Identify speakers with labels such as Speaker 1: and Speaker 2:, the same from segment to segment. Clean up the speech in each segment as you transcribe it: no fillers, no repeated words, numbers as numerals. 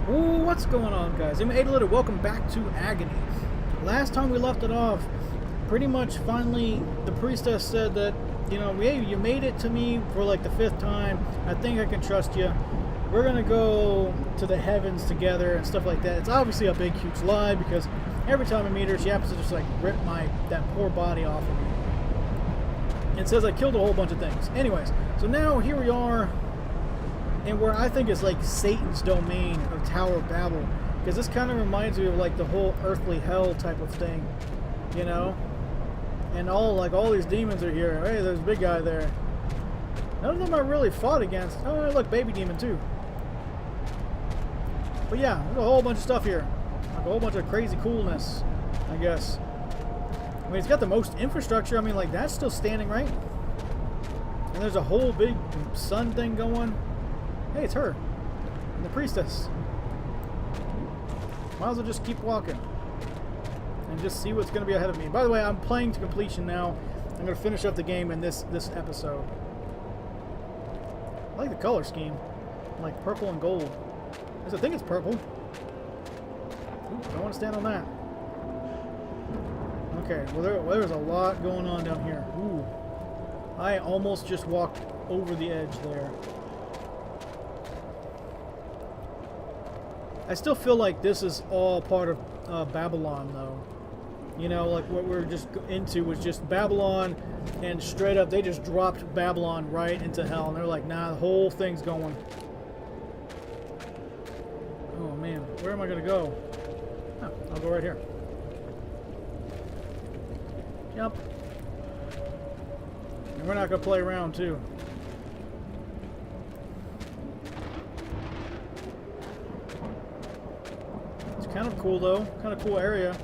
Speaker 1: Ooh, what's going on, guys? I'm Aetallidd, welcome back to Agony. Last time we left it off, pretty much finally the priestess said that, you know, hey, you made it to me for like the 5th time. I think I can trust you. We're gonna go to the heavens together and stuff like that. It's obviously a big, huge lie because every time I meet her, she happens to just like rip that poor body off of me. It says I killed a whole bunch of things. Anyways, so now here we are. And where I think is like Satan's domain of Tower of Babel, because this kind of reminds me of like the whole earthly hell type of thing, you know. And all these demons are here. Hey, there's a big guy there. None of them I really fought against. Oh, look, baby demon too. But yeah, there's a whole bunch of stuff here, like a whole bunch of crazy coolness, I guess. I mean, it's got the most infrastructure. I mean, like that's still standing, right? And there's a whole big sun thing going. Hey, it's her. And the priestess. Might as well just keep walking. And just see what's going to be ahead of me. By the way, I'm playing to completion now. I'm going to finish up the game in this episode. I like the color scheme. Like purple and gold. I think it's purple. Ooh, don't want to stand on that. Okay, well there's a lot going on down here. Ooh. I almost just walked over the edge there. I still feel like this is all part of Babylon, though. You know, like what we're just into was just Babylon, and straight up they just dropped Babylon right into hell, and they're like, nah, the whole thing's going. Oh man, where am I gonna go? Oh, I'll go right here. Yep. And we're not gonna play around too. Kind of cool though, kind of cool area.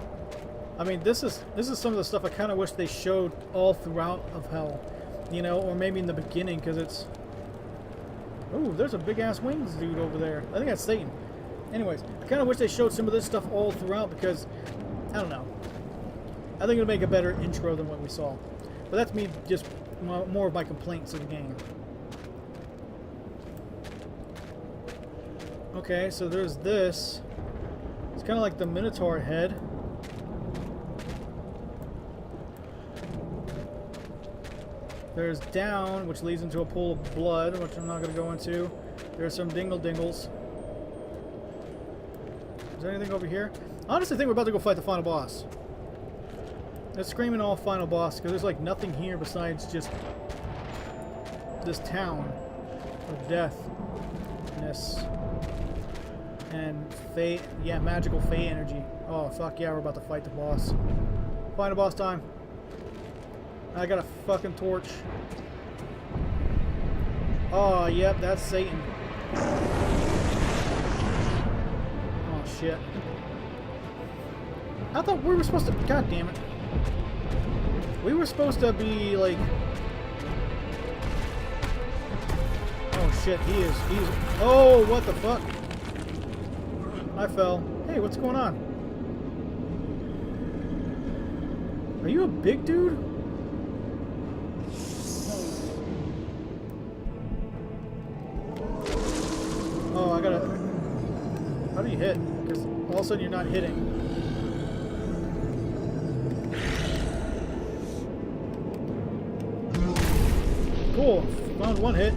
Speaker 1: I mean, this is some of the stuff I kind of wish they showed all throughout of hell, you know, or maybe in the beginning, because it's. Ooh, there's a big ass wings dude over there. I think that's Satan. Anyways, I kind of wish they showed some of this stuff all throughout because I don't know. I think it'll make a better intro than what we saw. But that's me, just more of my complaints of the game. Okay, so there's this. It's kind of like the Minotaur head. There's down, which leads into a pool of blood, which I'm not going to go into. There's some dingle-dingles. Is there anything over here? I honestly think we're about to go fight the final boss. Let's scream in all final boss, because there's like nothing here besides just this town of deathness. And fate, yeah, magical fate energy. Oh, fuck yeah, we're about to fight the boss. Final boss time. I got a fucking torch. Oh, yep, that's Satan. Oh, shit. I thought we were supposed to... God damn it. We were supposed to be, like... Oh, shit, he's... Oh, what the fuck? I fell. Hey, what's going on? Are you a big dude? Oh, I gotta... How do you hit? Because all of a sudden you're not hitting. Cool. Found one hit.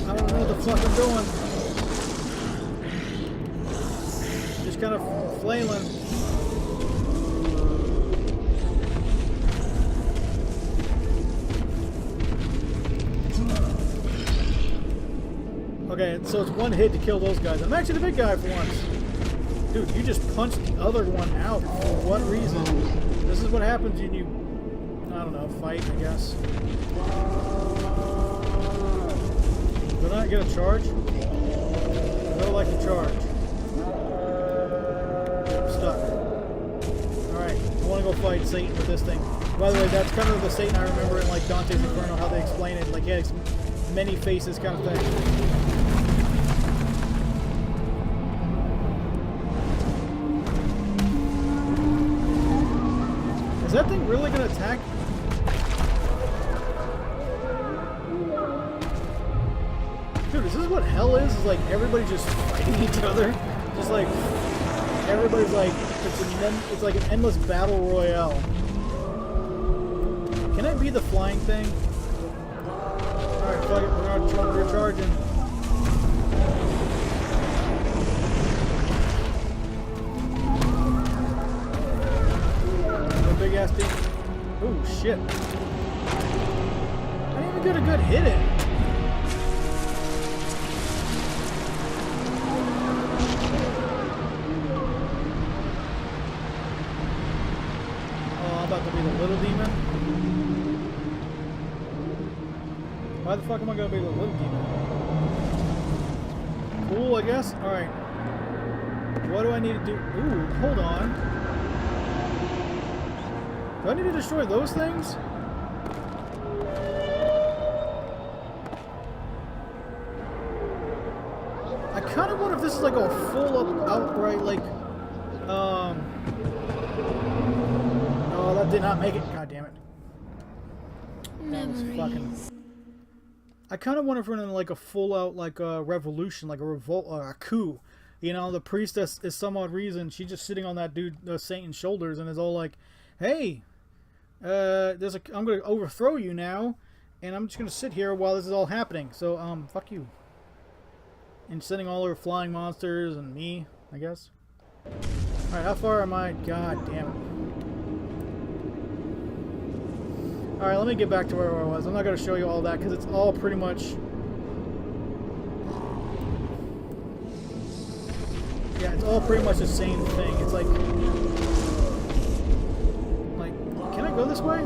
Speaker 1: I don't know what the fuck I'm doing. Just kind of flailing. Okay, so it's one hit to kill those guys. I'm actually the big guy for once. Dude, you just punched the other one out. For what reason? This is what happens when you, I don't know, fight, I guess. Did I not get a charge? I don't like a charge. I'm stuck. Alright, I want to go fight Satan with this thing. By the way, that's kind of the Satan I remember in like Dante's Inferno, how they explain it. Like, yeah, it's many faces kind of thing. Is that thing really going to attack? what hell is like everybody just fighting each other. Just like everybody's like it's like an endless battle royale. Can I be the flying thing? Alright, fuck it, we're charging. A big ass thing. Oh shit. I didn't even get a good hit in. Oh, I'm about to be the little demon. Why the fuck am I gonna be the little demon? Cool, I guess. Alright. What do I need to do? Ooh, hold on. Do I need to destroy those things? I kind of wonder if this is like a full up outright like oh, that did not make it. God damn it. That was fucking. I kind of wonder if we're in like a full out like a revolution, like a revolt or a coup. You know, the priestess is some odd reason she's just sitting on that dude Satan's shoulders and is all like, "Hey, I'm going to overthrow you now, and I'm just going to sit here while this is all happening. So fuck you." And sending all her flying monsters and me, I guess. All right, how far am I? God damn it. All right, let me get back to where I was. I'm not going to show you all that because it's all pretty much. Yeah, it's all pretty much the same thing. It's like, can I go this way?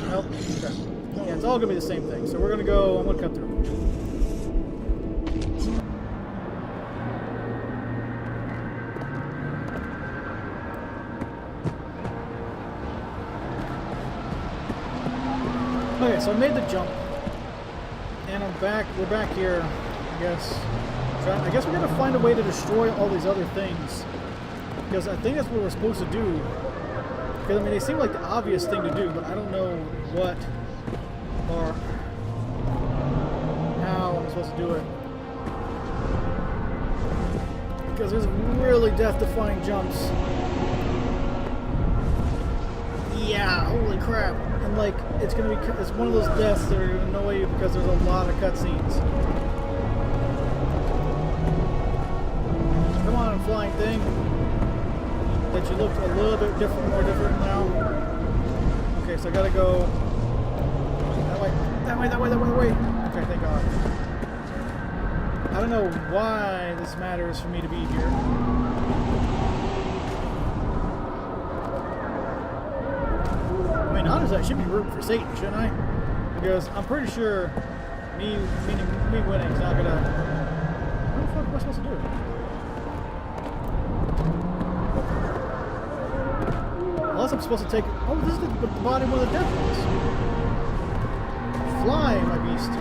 Speaker 1: Nope. Okay. Yeah, it's all gonna be the same thing. So we're gonna go. I'm gonna cut through. Okay, so I made the jump. And I'm back. We're back here, I guess. I guess we're gonna find a way to destroy all these other things, because I think that's what we're supposed to do. Because I mean, they seem like the obvious thing to do, but I don't know what or how I'm supposed to do it. Because there's really death-defying jumps. Yeah, holy crap! And like, it's one of those deaths that are gonna annoy you because there's a lot of cutscenes. Come on, flying thing. That you look a little bit different, more different now. Okay, so I gotta go that way, that way, that way, that way, that way. Okay, thank God. I don't know why this matters for me to be here. I mean, honestly, I should be rooting for Satan, shouldn't I? Because I'm pretty sure me winning is not gonna. What the fuck am I supposed to do? Unless I'm supposed to take. Oh, this is the body of one of the dead ones. Fly, my beast.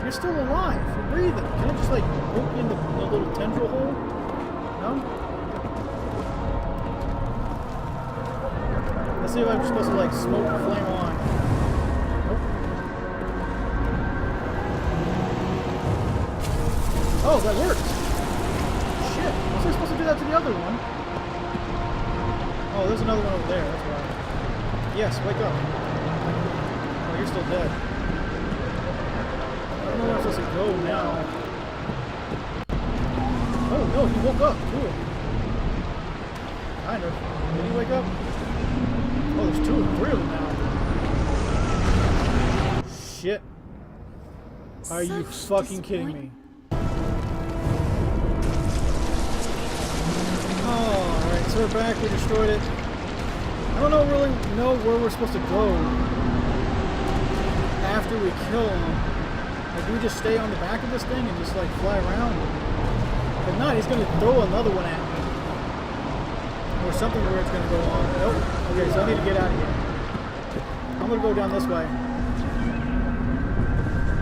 Speaker 1: You're still alive. You're breathing. Can I just like poke you in the little tendril hole? No? Let's see if I'm supposed to like smoke the flame on. Nope. Oh, that worked. Shit. Was I supposed to do that to the other one? Oh, there's another one over there, that's why. Yes, wake up. Oh, you're still dead. I don't know where I'm supposed to go now. Oh, no, he woke up. Cool. Kind of. Did he wake up? Oh, there's 2 or 3 of them now. Shit. Are you fucking kidding me? Alright, so we're back, we destroyed it. I don't really know where we're supposed to go after we kill him. Like, do we just stay on the back of this thing and just like fly around? If not, he's gonna throw another one at me. Or something weird's gonna go on. Nope. Okay, so I need to get out of here. I'm gonna go down this way.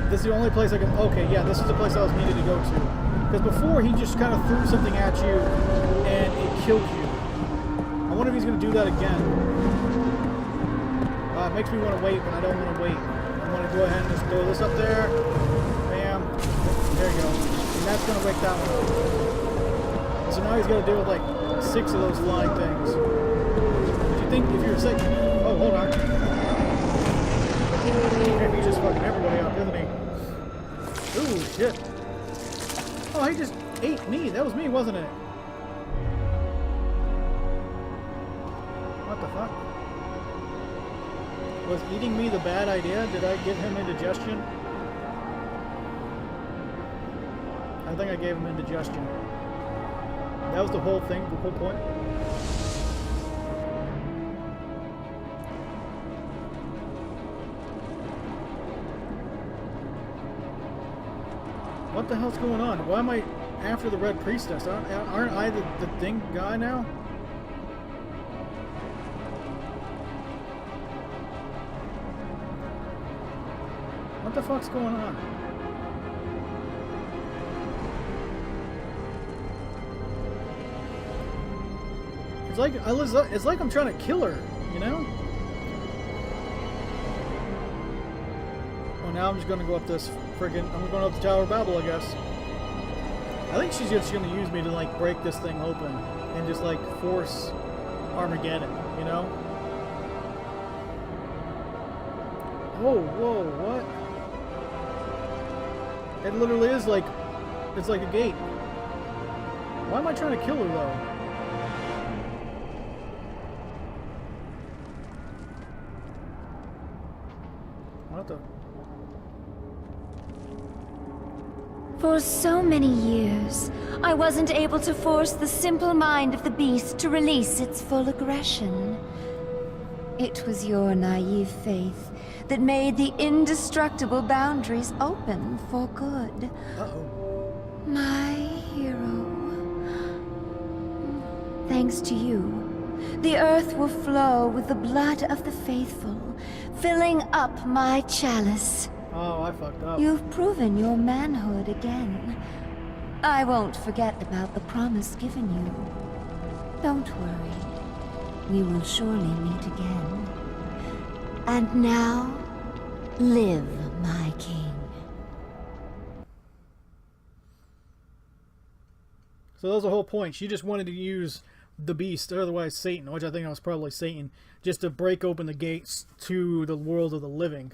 Speaker 1: This is the only place I can. Okay, yeah, this is the place I was needed to go to. Because before he just kind of threw something at you and it killed you. I wonder if he's going to do that again. It makes me want to wait, but I don't want to wait. I want to go ahead and just throw this up there. Bam. There you go. And that's going to wake that one up. So now he's got to deal with like 6 of those flying things. If you think, if you're sick... Oh, hold on. Okay, he's just fucking everybody up, isn't he? Ooh, shit. Oh, he just ate me. That was me, wasn't it? What the fuck? Was eating me the bad idea? Did I give him indigestion? I think I gave him indigestion. That was the whole thing, the whole point. What the hell's going on? Why am I after the Red Priestess? Aren't I the thing guy now? What the fuck's going on? It's like I'm trying to kill her, you know? Well, now I'm just gonna go up this friggin'... I'm going up the Tower of Babel, I guess. I think she's just gonna use me to, like, break this thing open and just, like, force Armageddon, you know? Whoa, whoa, what? It literally is like... It's like a gate. Why am I trying to kill her, though? What the...
Speaker 2: For so many years, I wasn't able to force the simple mind of the beast to release its full aggression. It was your naive faith that made the indestructible boundaries open for good.
Speaker 1: Uh-oh.
Speaker 2: My hero. Thanks to you, the earth will flow with the blood of the faithful, filling up my chalice.
Speaker 1: Oh, I fucked up.
Speaker 2: You've proven your manhood again. I won't forget about the promise given you. Don't worry. We will surely meet again. And now, live, my king.
Speaker 1: So that was the whole point. She just wanted to use the beast, or otherwise Satan, which I think was probably Satan, just to break open the gates to the world of the living.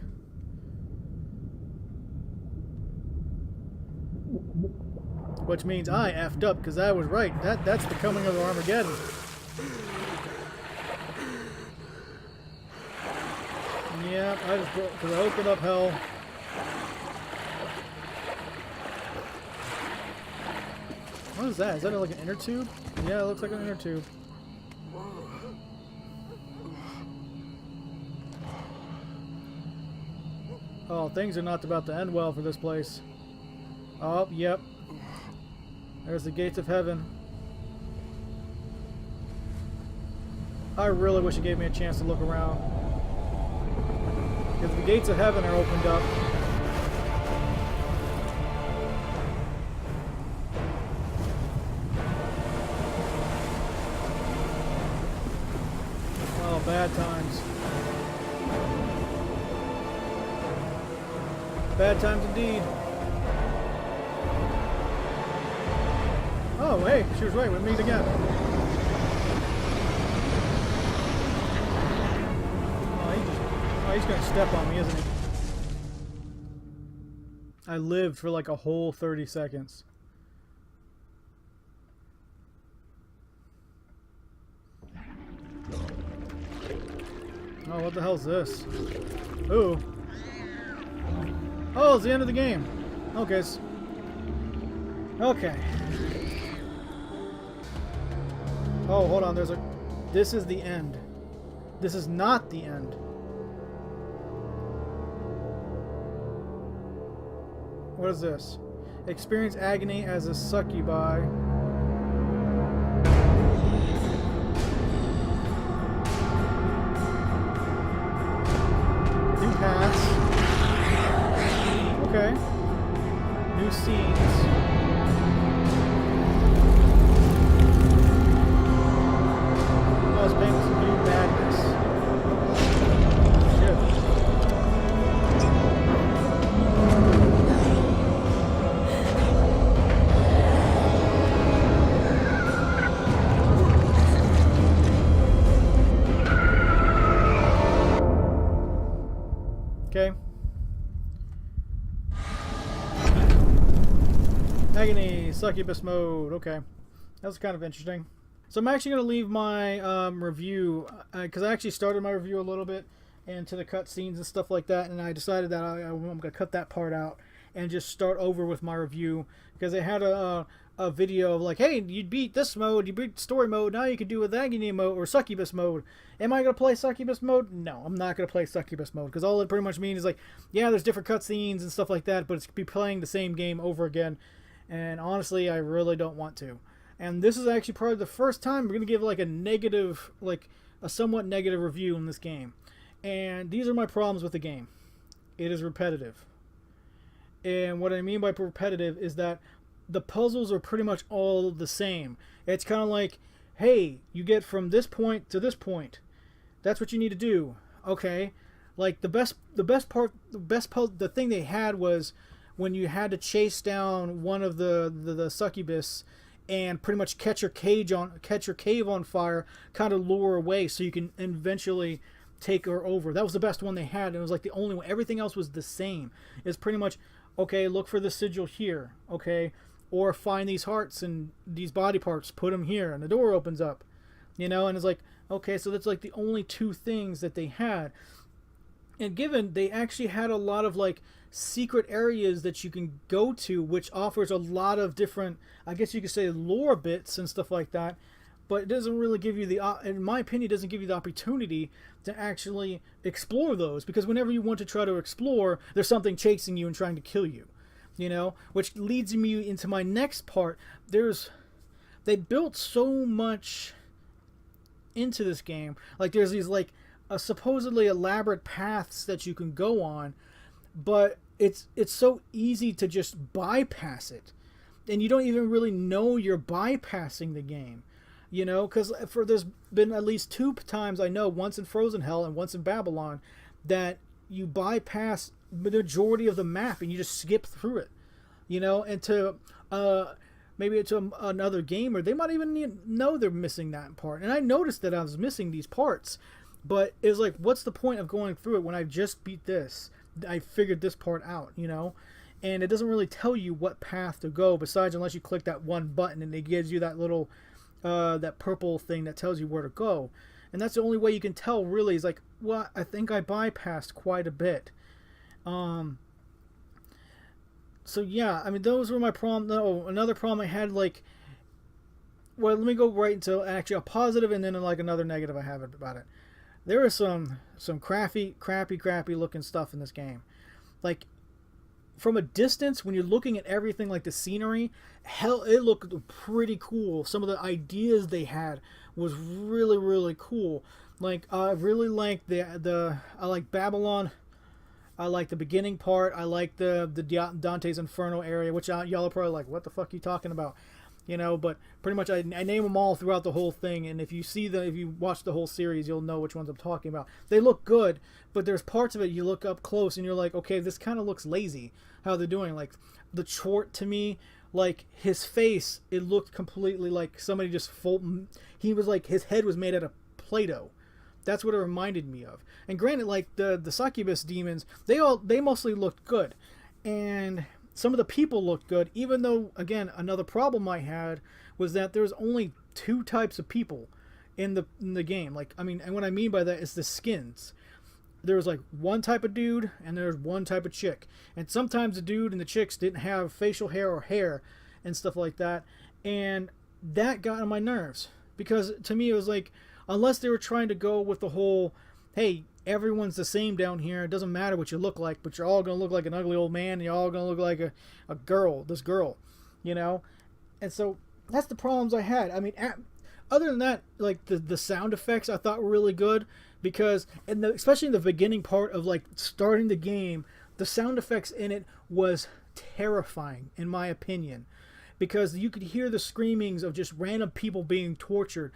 Speaker 1: Which means I effed up, because I was right. That's the coming of Armageddon. Yeah, I just broke, because I opened up hell. What is that? Is that like an inner tube? Yeah, it looks like an inner tube. Oh, things are not about to end well for this place. Oh, yep. There's the gates of heaven. I really wish it gave me a chance to look around. Because the gates of heaven are opened up. Oh, bad times. Bad times indeed. Oh, hey, she was right. We'll meet again. Oh, he's going to step on me, isn't he? I lived for like a whole 30 seconds. Oh, what the hell's this? Ooh. Oh, it's the end of the game. Okay. Okay. Oh, hold on. There's a... This is the end. This is not the end. What is this? Experience agony as a succubi. New paths. Okay. New scenes. Oh, it's making some new madness. succubus mode. Okay, that's kind of interesting. So I'm actually going to leave my review, because I actually started my review a little bit into the cutscenes and stuff like that, and I decided that I'm going to cut that part out and just start over with my review, because they had a video of like, hey, you beat this mode, you beat story mode, now you can do with Agony mode or succubus mode. Am I going to play succubus mode? No, I'm not going to play succubus mode, because all it pretty much means is like, yeah, there's different cutscenes and stuff like that, but it's be playing the same game over again, and honestly, I really don't want to. And this is actually probably the first time we're going to give like a negative, like a somewhat negative review in this game. And these are my problems with the game. It is repetitive. And what I mean by repetitive is that the puzzles are pretty much all the same. It's kind of like, hey, you get from this point to this point. That's what you need to do. Okay. Like the thing they had was when you had to chase down one of the succubus and pretty much catch your cave on fire, kind of lure her away so you can eventually take her over. That was the best one they had, and it was like the only one. Everything else was the same. It's pretty much, okay, look for the sigil here, okay, or find these hearts and these body parts, put them here, and the door opens up, and it's like, okay, so that's like the only two things that they had. And given they actually had a lot of like secret areas that you can go to, which offers a lot of different, I guess you could say, lore bits and stuff like that, but it doesn't really give you in my opinion, it doesn't give you the opportunity to actually explore those, because whenever you want to try to explore, there's something chasing you and trying to kill you, which leads me into my next part. They built so much into this game. Like there's these like supposedly elaborate paths that you can go on, but it's so easy to just bypass it, and you don't even really know you're bypassing the game, because there's been at least 2 times I know, once in Frozen Hell and once in Babylon, that you bypass the majority of the map and you just skip through it, and to maybe to another gamer, they might even know they're missing that part. And I noticed that I was missing these parts, but it was like, what's the point of going through it when I just beat this? I figured this part out, and it doesn't really tell you what path to go, besides unless you click that one button and it gives you that little that purple thing that tells you where to go. And that's the only way you can tell, really, is like, well, I think I bypassed quite a bit. So yeah, I mean, those were my problem. No, another problem I had, like, well, let me go right into actually a positive and then like another negative I have about it. There is some crappy looking stuff in this game. Like, from a distance, when you're looking at everything, like the scenery, hell, it looked pretty cool. Some of the ideas they had was really, really cool. Like, I really like I like Babylon. I like the beginning part. I like the Dante's Inferno area, which y'all are probably like, what the fuck are you talking about? But pretty much I name them all throughout the whole thing, and if you watch the whole series, you'll know which ones I'm talking about. They look good, but there's parts of it you look up close and you're like, okay, this kind of looks lazy how they're doing. Like the Chort, to me, like his face, it looked completely like somebody just he was like, his head was made out of Play-Doh. That's what it reminded me of. And granted, like the succubus demons, they mostly looked good, and some of the people looked good, even though, again, another problem I had was that there's only 2 types of people in the game. Like, I mean, and what I mean by that is the skins. There's like one type of dude and there's one type of chick. And sometimes the dude and the chicks didn't have facial hair or hair and stuff like that. And that got on my nerves, because to me it was like, unless they were trying to go with the whole, hey, everyone's the same down here, it doesn't matter what you look like, but you're all going to look like an ugly old man, and you're all going to look like a girl, this girl, And so that's the problems I had. I mean, other than that, like the sound effects I thought were really good, because, especially in the beginning part of like starting the game, the sound effects in it was terrifying, in my opinion, because you could hear the screamings of just random people being tortured.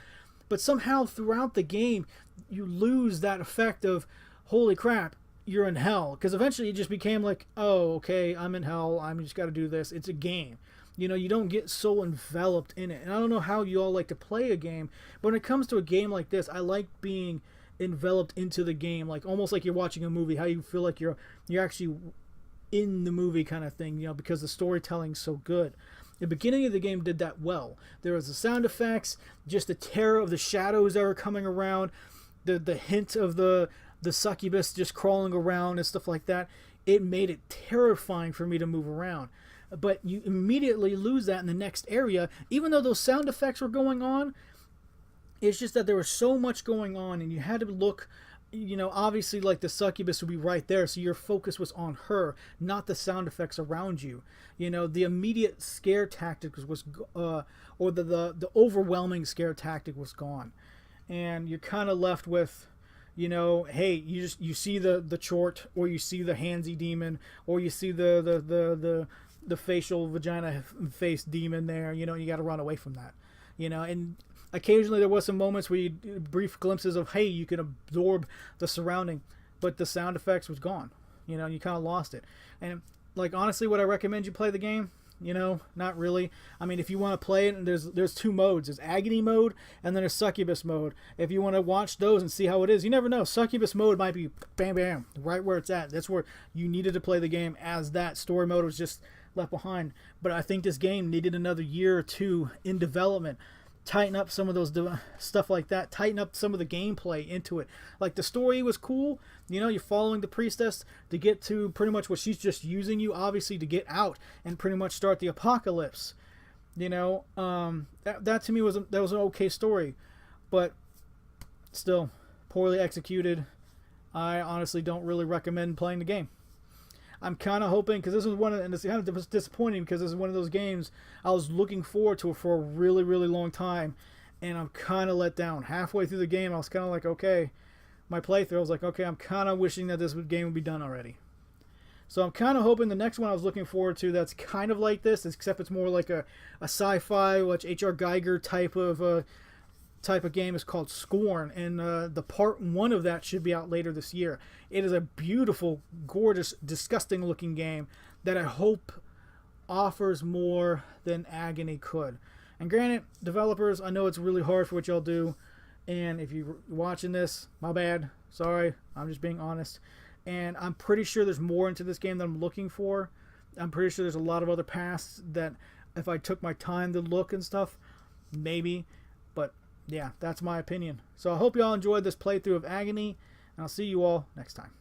Speaker 1: But somehow throughout the game, you lose that effect of, holy crap, you're in hell. Because eventually it just became like, oh, okay, I'm in hell, I'm just got to do this. It's a game. You don't get so enveloped in it. And I don't know how you all like to play a game, but when it comes to a game like this, I like being enveloped into the game, like almost like you're watching a movie, how you feel like you're actually in the movie kind of thing, because the storytelling's so good. The beginning of the game did that well. There was the sound effects, just the terror of the shadows that were coming around, the hint of the succubus just crawling around and stuff like that. It made it terrifying for me to move around. But you immediately lose that in the next area, even though those sound effects were going on. It's just that there was so much going on, and you had to look, obviously, like the succubus would be right there, so your focus was on her, not the sound effects around you. The immediate scare tactic was or the overwhelming scare tactic was gone, and you're kind of left with, hey, you see the chort, or you see the handsy demon, or you see the facial vagina face demon there. You got to run away from that. And occasionally there was some moments where you brief glimpses of, hey, you can absorb the surrounding, but the sound effects was gone. You kind of lost it. And like, honestly, would I recommend you play the game? Not really. I mean, if you want to play it, and there's two modes. There's Agony mode, and then there's Succubus mode. If you want to watch those and see how it is, you never know. Succubus mode might be bam, bam, right where it's at. That's where you needed to play the game, as that story mode was just left behind. But I think this game needed another year or two in development. Tighten up some of those stuff like that. Tighten up some of the gameplay into it. Like, the story was cool. You're following the priestess to get to pretty much what she's just using you, obviously, to get out and pretty much start the apocalypse. That to me was an okay story, but still poorly executed. I honestly don't really recommend playing the game. I'm kind of hoping, because this was and it's kind of disappointing, because this is one of those games I was looking forward to for a really, really long time, and I'm kind of let down. Halfway through the game, I was kind of like, okay, my playthrough, I was like, okay, I'm kind of wishing that this game would be done already. So I'm kind of hoping the next one I was looking forward to that's kind of like this, except it's more like a sci-fi, which H.R. Geiger type of game is called Scorn, and the part 1 of that should be out later this year. It is a beautiful, gorgeous, disgusting looking game that I hope offers more than Agony could. And granted, developers, I know it's really hard for what y'all do, and if you're watching this, my bad, sorry, I'm just being honest. And I'm pretty sure there's more into this game than I'm looking for. I'm pretty sure there's a lot of other paths that if I took my time to look and stuff, maybe, but yeah, that's my opinion. So I hope you all enjoyed this playthrough of Agony, and I'll see you all next time.